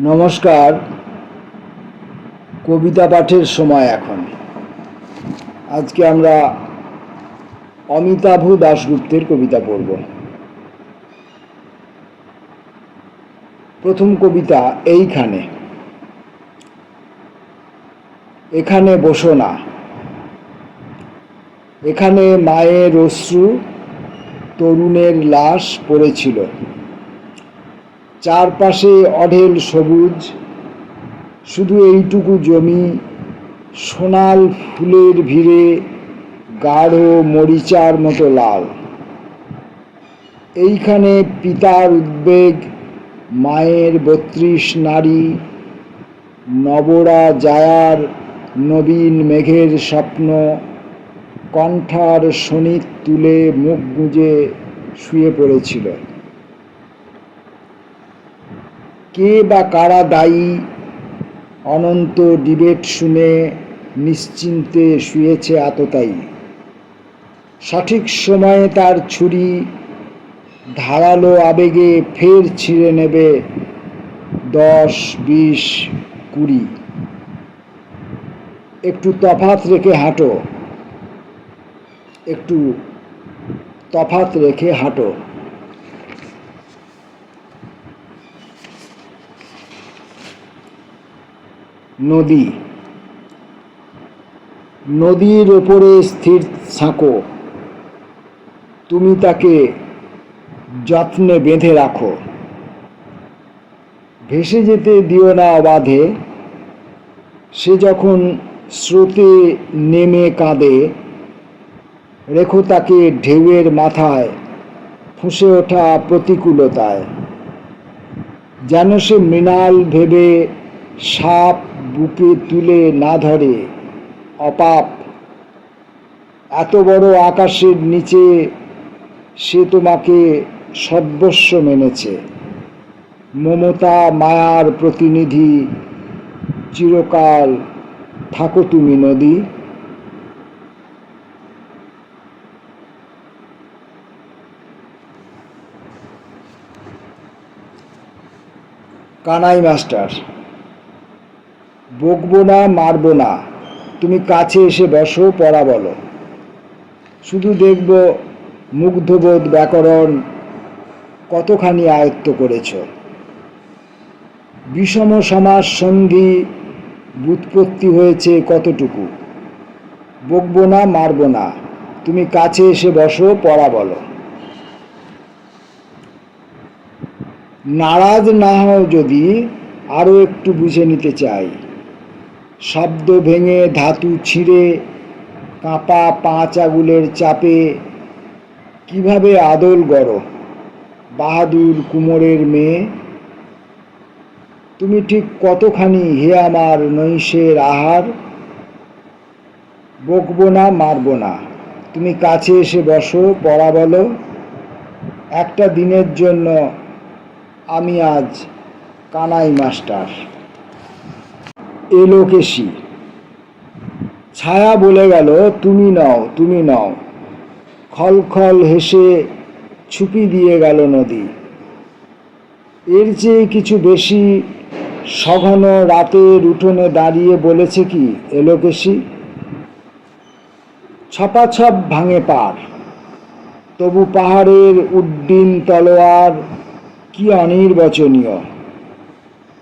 নমস্কার। কবিতা পাঠের সময় এখন। আজকে আমরা অমিতাভ দাশগুপ্তের কবিতা পড়ব। প্রথম কবিতা এইখানে। এখানে বসো না, এখানে মায়ের অশ্রু তরুণের লাশ পড়েছিল, চারপাশে অঢেল সবুজ, শুধু এইটুকু জমি সোনাল ফুলের ভিড়ে গাঢ় মরিচার মতো লাল। এইখানে পিতার উদ্বেগ, মায়ের ৩২ নারী, নবরা জায়ার নবীন মেঘের স্বপ্ন, কণ্ঠার শনিত তুলে মুখ গুঁজে শুয়ে পড়েছিল। কে বা কারা দায়ী? অনন্ত ডিবেট শুনে নিশ্চিন্তে শুয়েছে আততায়ী। সঠিক সময়ে তার ছুরি ধারালো আবেগে ফের ছিঁড়ে নেবে ১০, ২০, ২০। একটু তফাৎ রেখে হাঁটো, একটু তফাৎ রেখে হাঁটো। নদী। নদীর ওপরে স্থির থাকো, তুমি তাকে যত্নে বেঁধে রাখো। ভেসে যেতে দিও না অবাধে, সে যখন স্রোতে নেমে কাঁদে, রেখো তাকে ঢেউয়ের মাথায় ফুঁসে ওঠা প্রতিকূলতায়। যেন সে মৃণাল ভেবে সাপ বুকে তুলে না ধরে অপাপ। এত বড় আকাশের নিচে সে তোমাকে সর্বস্ব মেনেছে। মমতা মায়ার প্রতিনিধি, চিরকাল থাকো তুমি নদী। কানাই মাস্টার। বকবো না, মারবো না, তুমি কাছে এসে বসো, পড়া বলো। শুধু দেখব মুগ্ধবোধ ব্যাকরণ কতখানি আয়ত্ত করেছ। বিষম সমাস সন্ধি ব্যুৎপত্তি হয়েছে কতটুকু। বকবো না, মারবো না, তুমি কাছে এসে বসো, পড়া বলো। নারাজ না হও যদি, আরও একটু বুঝে নিতে চাই। শব্দ ভেঙে ধাতু ছিঁড়ে কাঁপা ৫ আঙুলের চাপে কিভাবে আদল গড়ো বাহাদুর কুমোরের মেয়ে। তুমি ঠিক কতখানি হে আমার নৈশের আহার। বকবো না, মারবো না, তুমি কাছে এসে বসো, পড়া বলো। একটা দিনের জন্য আমি আজ কানাই মাস্টার। এলোকেশী। ছায়া বলে গেল তুমি নও, তুমি নও। খলখল হেসে ছুপি দিয়ে গেল নদী। এর চেয়ে কিছু বেশি সঘন রাতের উঠোনে দাঁড়িয়ে বলেছে কি এলোকেশী? ছপাছপ ভাঙে পার, তবু পাহাড়ের উড্ডিন তলোয়ার কি অনির্বচনীয়।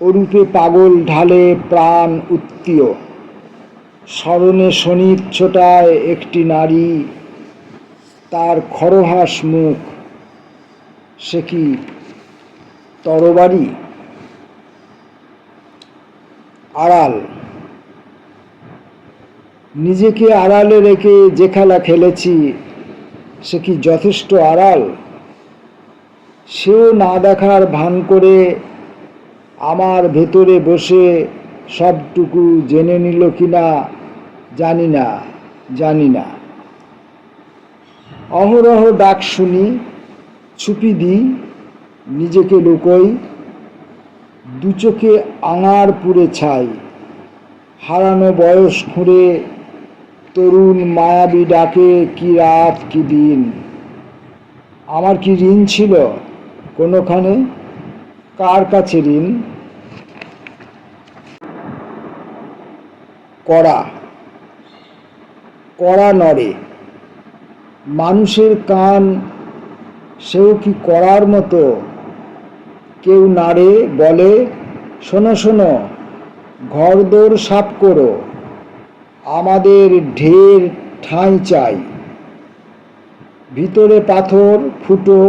ওরূপে পাগল ঢালে প্রাণ উত্তীয়। স্মরণে শনির ছোটায় একটি নারী, তার খরহাস মুখ, সে কি তরবারি? আড়াল। নিজেকে আড়ালে রেখে যে খেলা খেলেছি, সে কি যথেষ্ট আড়াল? সেও না দেখার ভান করে আমার ভেতরে বসে সবটুকু জেনে নিল কিনা জানি না, জানি না। অহরহ ডাক শুনি, ছুপি দিই, নিজেকে লুকোই। দু চোখে আঙার পুড়ে ছাই, হারানো বয়স খুঁড়ে তরুণ মায়াবী ডাকে কি রাত কি দিন। আমার কি ঋণ ছিল কোনোখানে? কার কাছে ঋণ? কড়া কড়া নড়ে, মানুষের কান সেও কি কড়ার মতো? কেউ নাড়ে, বলে, শোনো শোনো, ঘরদোর সাফ করো, আমাদের ঢের ঠাঁই চাই। ভিতরে পাথর, ফুটো,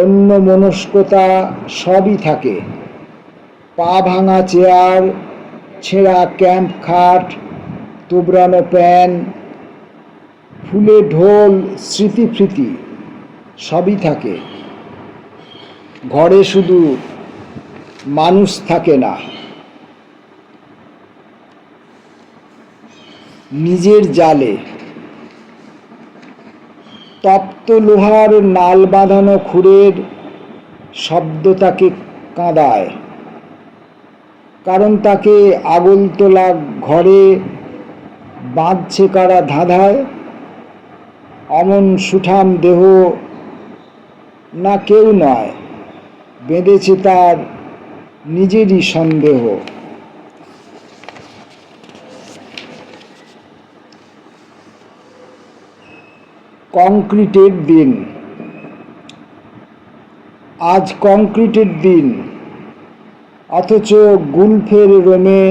অন্য মনস্কতা সবই থাকে। পা ভাঙা চেয়ার, ছেঁড়া ক্যাম্প খাট, তোবড়ানো প্যান, ফুলে ঢোল, স্মৃতিফৃতি সবই থাকে। ঘরে শুধু মানুষ থাকে না। নিজের জালে তপ্ত লোহার নাল বাঁধানো খুরের শব্দ তাকে কাঁদায়, কারণ তাকে আগলতোলা ঘরে বাঁধছে কারা ধাঁধায়। অমন সুঠাম দেহ না কেউ নয়, বেঁধেছে তার নিজেরই সন্দেহ। কংক্রিটের দিন। আজ কংক্রিটের দিন, অথচ গুলফের রোমে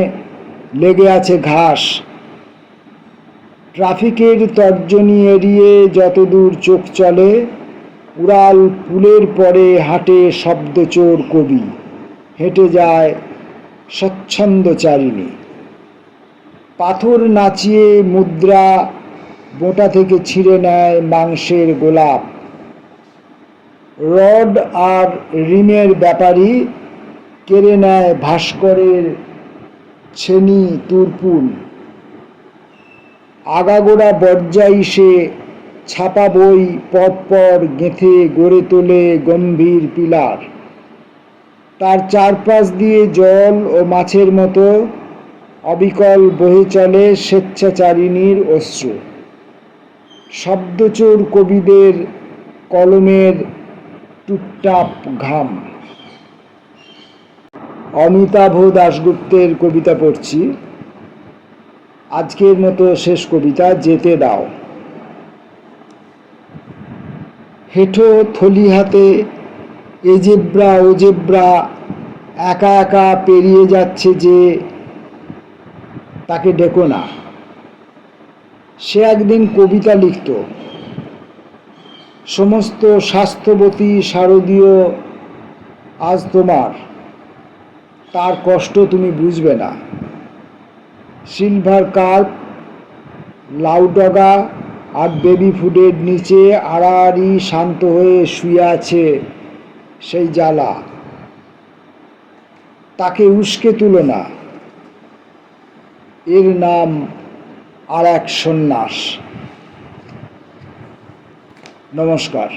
লেগে আছে ঘাস। ট্রাফিকের তর্জনী এড়িয়ে যতদূর চোখ চলে, উড়াল পুলের পরে হাঁটে শব্দচোর কবি, হেঁটে যায় স্বচ্ছন্দচারিণী। পাথর নাচিয়ে মুদ্রা বোঁটা থেকে ছিঁড়ে নেয় মাংসের গোলাপ। রড আর রিমের ব্যাপারী কেড়ে নেয় ভাস্করের ছেনি তুরপুন। আগাগোড়া বর্জাই সে ছাপা বই পরপর গেঁথে গড়ে তোলে গম্ভীর পিলার। তার চারপাশ দিয়ে জল ও মাছের মতো অবিকল বহে চলে স্বেচ্ছাচারিণীর অশ্রু। শব্দচোর কবিদের কলমের টুপটাপ ঘাম। অমিতাভ দাশগুপ্তের কবিতা পড়ছি। আজকের মতো শেষ কবিতা, যেতে দাও। হেঁটো থলি হাতে এ জেব্রা ও জেব্রা একা একা পেরিয়ে যাচ্ছে যে, তাকে ডেকো না। সে একদিন কবিতা লিখত, সমস্ত স্বাস্থ্যবতী শারদীয় আজ তোমার। তার কষ্ট তুমি বুঝবে না। সিলভার কার্প, লাউডগা আর বেবি ফুডের নিচে আড়াআড়ি শান্ত হয়ে শুয়ে আছে সেই জ্বালা। তাকে উস্কে তুলো না, এর নাম আর এক সন্ন্যাস। নমস্কার।